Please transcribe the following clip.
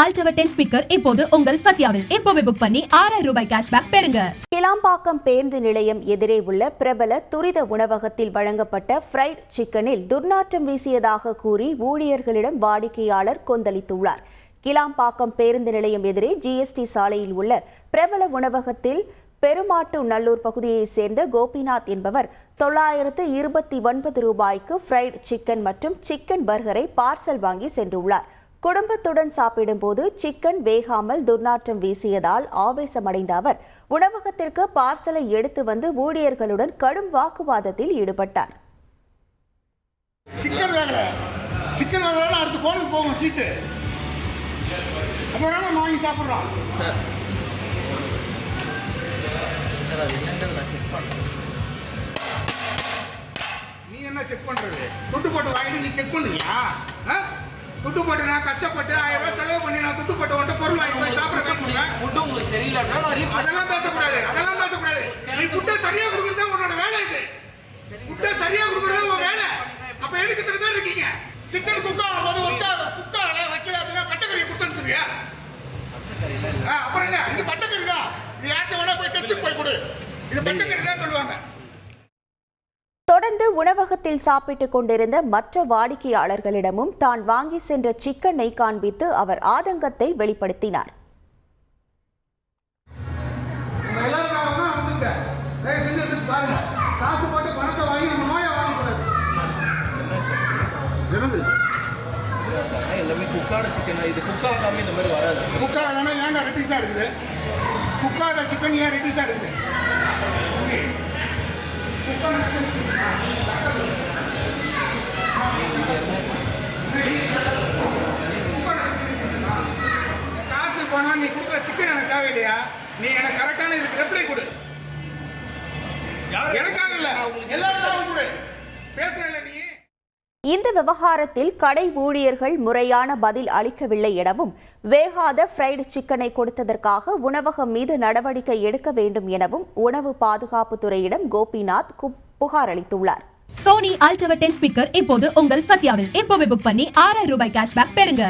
Ultra 10 speaker இப்போது உங்கள் சத்யாவில் இப்போவே புக் பண்ணி 6000 ரூபாய் கேஷ்பேக் பெறுங்க. கிளாம்பாக்கம் பேருந்து நிலையம் எதிரே உள்ள பிரபல துரித உணவகத்தில் வழங்கப்பட்ட ஃப்ரைட் சிக்கனில் துர்நாற்றம் வீசியதாக கூறி ஊழியர்களிடம் வாடிக்கையாளர் கொந்தளித்துள்ளார். கிளாம்பாக்கம் பேருந்து நிலையம் எதிரே GST சாலையில் உள்ள பிரபல உணவகத்தில் பெருமாட்டு நல்லூர் பகுதியைச் சேர்ந்த கோபிநாத் என்பவர் 929 ரூபாய்க்கு ஃப்ரைட் சிக்கன் மற்றும் சிக்கன் பர்கரை பார்சல் வாங்கி சென்றுள்ளார். குடும்பத்துடன் சாப்பிடும்போது சிக்கன் வேகாமல் துர்நாற்றம் வீசியதால் ஆவேசமடைந்த அவர் உணவகத்திற்கு பார்சலை எடுத்து வந்து ஊழியர்களுடன் கடும் வாக்குவாதத்தில் ஈடுபட்டார். நீ என்ன செக் பண்றது? துட்டு போட்டு வாங்கிட்டு நீ செக் பண்ணுவியா? துட்டு போட்டு நான் கஷ்டப்பட்டு 1000 ரூபாய் செலவு பண்ணி நான் துட்டு போட்டு வந்து பொருள் வாங்கி போய் சாப்பிட முடியும். ஃபுட் உங்களுக்கு சரியில்லைன்னா அதெல்லாம் பேசக்கூடாது. நீ ஃபுட்டை சரியா கொடுக்கறது உன்னோட வேலை. இது ஃபுட்டை சரியா கொடுக்கறது உன் வேலை. அப்ப எதுக்கு இத்தனை பேர் இருக்கீங்க? சிக்கன் குக்கா போது குக்கால வைக்கல அப்படின்னா பச்சைக்கறியை கொடுத்து அனுப்பிச்சிருவியா? அப்புறம் என்ன? இது பச்சைக்கறி தான். நீ யார்கிட்ட வேணா போய் டெஸ்ட்டுக்கு போய் கொடு. இது பச்சைக்கறி தான் சொல்லுவாங்க. தொடர்ந்து உணவகத்தில் சாப்பிட்டுக் கொண்டிருந்த மற்ற வாடிக்கையாளர்களிடமும் தான் வாங்கி சென்ற சிக்கனை காண்பித்து அவர் ஆதங்கத்தை வெளிப்படுத்தினார். காசு போனா நீ கொடுக்குற சிக்கன் எனக்கு தேவையில்லையா? நீ எனக்கு கரெக்டான இதுக்கு ரெப்ளை கொடு. எனக்காக இல்ல, எல்லாருக்கும் கொடு. பேசுறல நீ. இந்த விவகாரத்தில் கடை ஊழியர்கள் முறையான பதில் அளிக்கவில்லை எனவும் வேகாத ஃப்ரைடு சிக்கனை கொடுத்ததற்காக உணவகம் மீது நடவடிக்கை எடுக்க வேண்டும் எனவும் உணவு பாதுகாப்பு துறையிடம் கோபிநாத் புகார் அளித்துள்ளார். Sony Ultra 10 ஸ்பீக்கர் இப்போது உங்கள் சத்யாவில் இப்போவே புக் பண்ணி 6000 ரூபாய் கேஷ்பேக் பெறுங்க.